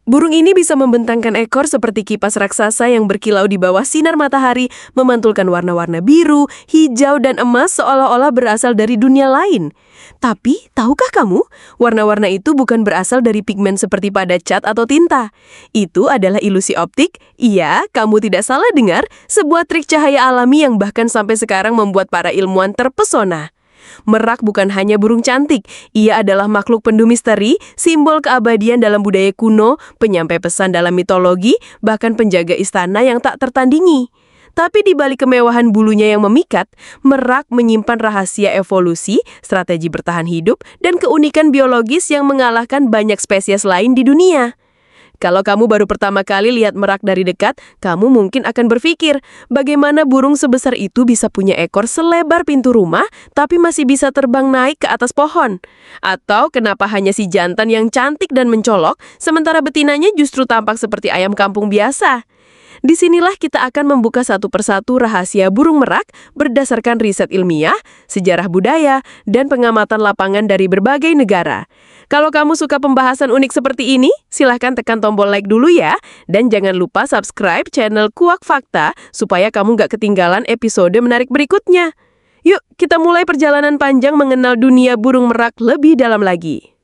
Burung ini bisa membentangkan ekor seperti kipas raksasa yang berkilau di bawah sinar matahari, memantulkan warna-warna biru, hijau, dan emas seolah-olah berasal dari dunia lain. Tapi, tahukah kamu, warna-warna itu bukan berasal dari pigmen seperti pada cat atau tinta. Itu adalah ilusi optik. Iya, kamu tidak salah dengar, sebuah trik cahaya alami yang bahkan sampai sekarang membuat para ilmuwan terpesona. Merak bukan hanya burung cantik, ia adalah makhluk penuh misteri, simbol keabadian dalam budaya kuno, penyampai pesan dalam mitologi, bahkan penjaga istana yang tak tertandingi. Tapi di balik kemewahan bulunya yang memikat, merak menyimpan rahasia evolusi, strategi bertahan hidup, dan keunikan biologis yang mengalahkan banyak spesies lain di dunia. Kalau kamu baru pertama kali lihat merak dari dekat, kamu mungkin akan berpikir, bagaimana burung sebesar itu bisa punya ekor selebar pintu rumah, tapi masih bisa terbang naik ke atas pohon? Atau kenapa hanya si jantan yang cantik dan mencolok, sementara betinanya justru tampak seperti ayam kampung biasa? Disinilah kita akan membuka satu persatu rahasia burung merak berdasarkan riset ilmiah, sejarah budaya, dan pengamatan lapangan dari berbagai negara. Kalau kamu suka pembahasan unik seperti ini, silahkan tekan tombol like dulu ya. Dan jangan lupa subscribe channel Kuak Fakta supaya kamu nggak ketinggalan episode menarik berikutnya. Yuk, kita mulai perjalanan panjang mengenal dunia burung merak lebih dalam lagi.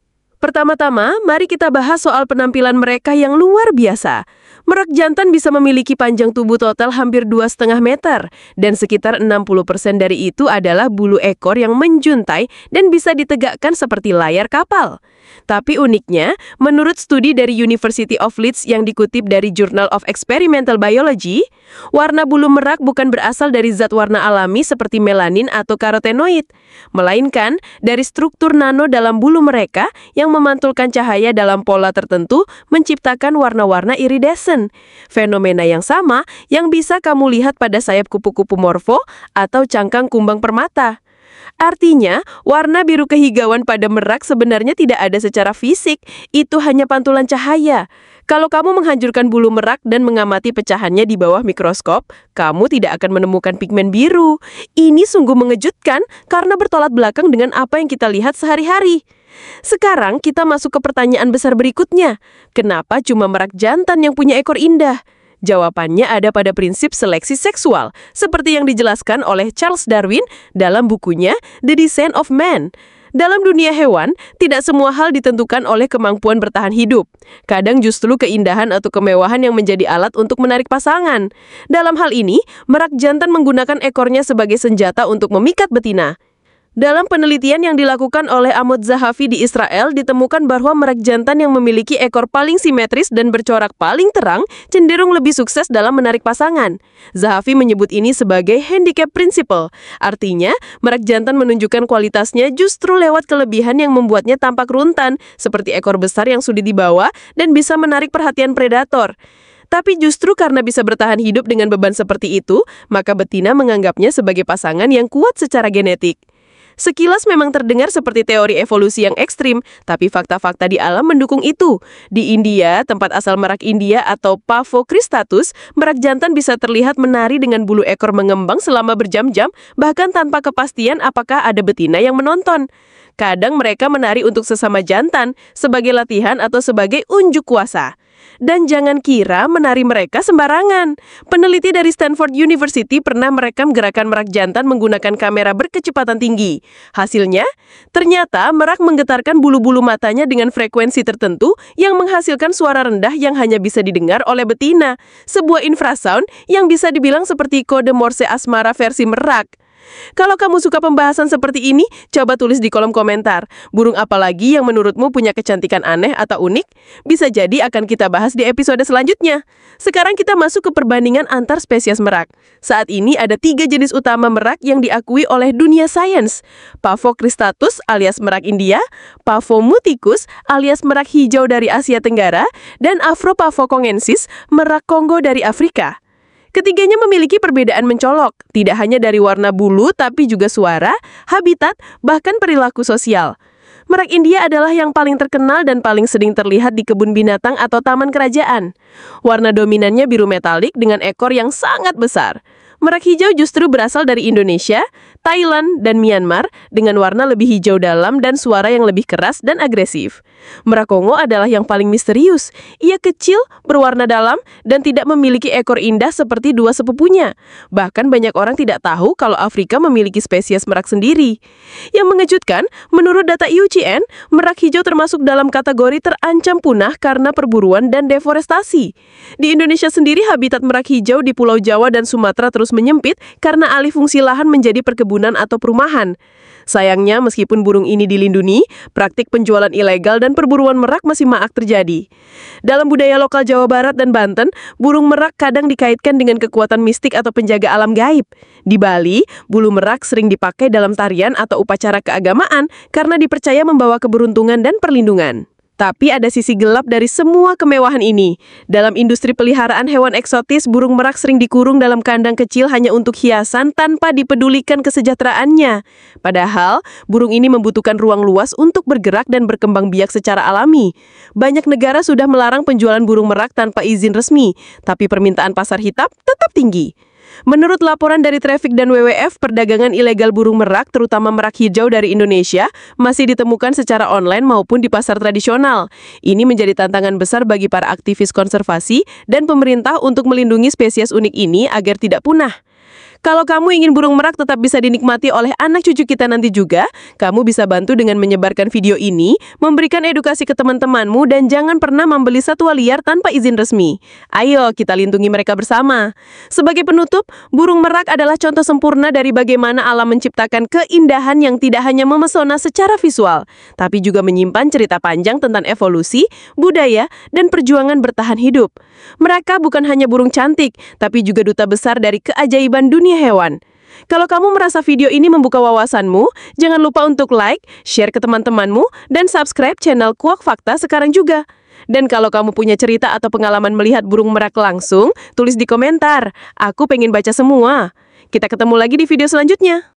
Pertama-tama, mari kita bahas soal penampilan mereka yang luar biasa. Merak jantan bisa memiliki panjang tubuh total hampir 2,5 meter, dan sekitar 60% dari itu adalah bulu ekor yang menjuntai dan bisa ditegakkan seperti layar kapal. Tapi uniknya, menurut studi dari University of Leeds yang dikutip dari Journal of Experimental Biology, warna bulu merak bukan berasal dari zat warna alami seperti melanin atau karotenoid, melainkan dari struktur nano dalam bulu mereka yang memantulkan cahaya dalam pola tertentu menciptakan warna-warna iridescent. Fenomena yang sama yang bisa kamu lihat pada sayap kupu-kupu morfo atau cangkang kumbang permata. Artinya, warna biru kehigauan pada merak sebenarnya tidak ada secara fisik, itu hanya pantulan cahaya. Kalau kamu menghancurkan bulu merak dan mengamati pecahannya di bawah mikroskop, kamu tidak akan menemukan pigmen biru. Ini sungguh mengejutkan karena bertolak belakang dengan apa yang kita lihat sehari-hari. Sekarang kita masuk ke pertanyaan besar berikutnya. Kenapa cuma merak jantan yang punya ekor indah? Jawabannya ada pada prinsip seleksi seksual, seperti yang dijelaskan oleh Charles Darwin dalam bukunya The Descent of Man. Dalam dunia hewan, tidak semua hal ditentukan oleh kemampuan bertahan hidup. Kadang justru keindahan atau kemewahan yang menjadi alat untuk menarik pasangan. Dalam hal ini, merak jantan menggunakan ekornya sebagai senjata untuk memikat betina. Dalam penelitian yang dilakukan oleh Amod Zahavi di Israel, ditemukan bahwa merak jantan yang memiliki ekor paling simetris dan bercorak paling terang cenderung lebih sukses dalam menarik pasangan. Zahavi menyebut ini sebagai handicap principle. Artinya, merak jantan menunjukkan kualitasnya justru lewat kelebihan yang membuatnya tampak runtan, seperti ekor besar yang sulit dibawa dan bisa menarik perhatian predator. Tapi justru karena bisa bertahan hidup dengan beban seperti itu, maka betina menganggapnya sebagai pasangan yang kuat secara genetik. Sekilas memang terdengar seperti teori evolusi yang ekstrim, tapi fakta-fakta di alam mendukung itu. Di India, tempat asal merak India atau Pavo cristatus, merak jantan bisa terlihat menari dengan bulu ekor mengembang selama berjam-jam, bahkan tanpa kepastian apakah ada betina yang menonton. Kadang mereka menari untuk sesama jantan, sebagai latihan atau sebagai unjuk kuasa. Dan jangan kira menari mereka sembarangan. Peneliti dari Stanford University pernah merekam gerakan merak jantan menggunakan kamera berkecepatan tinggi. Hasilnya, ternyata merak menggetarkan bulu-bulu matanya dengan frekuensi tertentu yang menghasilkan suara rendah yang hanya bisa didengar oleh betina. Sebuah infrasound yang bisa dibilang seperti kode Morse asmara versi merak. Kalau kamu suka pembahasan seperti ini, coba tulis di kolom komentar. Burung apa lagi yang menurutmu punya kecantikan aneh atau unik? Bisa jadi akan kita bahas di episode selanjutnya. Sekarang kita masuk ke perbandingan antar spesies merak. Saat ini ada 3 jenis utama merak yang diakui oleh dunia sains. Pavo cristatus alias merak India, Pavo muticus alias merak hijau dari Asia Tenggara, dan Afro Pavo congensis, merak Kongo dari Afrika. Ketiganya memiliki perbedaan mencolok, tidak hanya dari warna bulu, tapi juga suara, habitat, bahkan perilaku sosial. Merak India adalah yang paling terkenal dan paling sering terlihat di kebun binatang atau taman kerajaan. Warna dominannya biru metalik dengan ekor yang sangat besar. Merak hijau justru berasal dari Indonesia, Thailand, dan Myanmar dengan warna lebih hijau dalam dan suara yang lebih keras dan agresif. Merak Kongo adalah yang paling misterius. Ia kecil, berwarna dalam, dan tidak memiliki ekor indah seperti dua sepupunya. Bahkan banyak orang tidak tahu kalau Afrika memiliki spesies merak sendiri. Yang mengejutkan, menurut data IUCN, merak hijau termasuk dalam kategori terancam punah karena perburuan dan deforestasi. Di Indonesia sendiri, habitat merak hijau di Pulau Jawa dan Sumatera terus menyempit karena alih fungsi lahan menjadi perkebunan atau perumahan. Sayangnya, meskipun burung ini dilindungi, praktik penjualan ilegal dan perburuan merak masih marak terjadi. Dalam budaya lokal Jawa Barat dan Banten, burung merak kadang dikaitkan dengan kekuatan mistik atau penjaga alam gaib. Di Bali, bulu merak sering dipakai dalam tarian atau upacara keagamaan karena dipercaya membawa keberuntungan dan perlindungan. Tapi ada sisi gelap dari semua kemewahan ini. Dalam industri peliharaan hewan eksotis, burung merak sering dikurung dalam kandang kecil hanya untuk hiasan tanpa dipedulikan kesejahteraannya. Padahal, burung ini membutuhkan ruang luas untuk bergerak dan berkembang biak secara alami. Banyak negara sudah melarang penjualan burung merak tanpa izin resmi, tapi permintaan pasar hitam tetap tinggi. Menurut laporan dari Traffic dan WWF, perdagangan ilegal burung merak, terutama merak hijau dari Indonesia, masih ditemukan secara online maupun di pasar tradisional. Ini menjadi tantangan besar bagi para aktivis konservasi dan pemerintah untuk melindungi spesies unik ini agar tidak punah. Kalau kamu ingin burung merak tetap bisa dinikmati oleh anak cucu kita nanti juga, kamu bisa bantu dengan menyebarkan video ini, memberikan edukasi ke teman-temanmu, dan jangan pernah membeli satwa liar tanpa izin resmi. Ayo, kita lindungi mereka bersama. Sebagai penutup, burung merak adalah contoh sempurna dari bagaimana alam menciptakan keindahan yang tidak hanya memesona secara visual, tapi juga menyimpan cerita panjang tentang evolusi, budaya, dan perjuangan bertahan hidup. Mereka bukan hanya burung cantik, tapi juga duta besar dari keajaiban dunia hewan. Kalau kamu merasa video ini membuka wawasanmu, jangan lupa untuk like, share ke teman-temanmu, dan subscribe channel Kuak Fakta sekarang juga. Dan kalau kamu punya cerita atau pengalaman melihat burung merak langsung, tulis di komentar. Aku pengen baca semua. Kita ketemu lagi di video selanjutnya.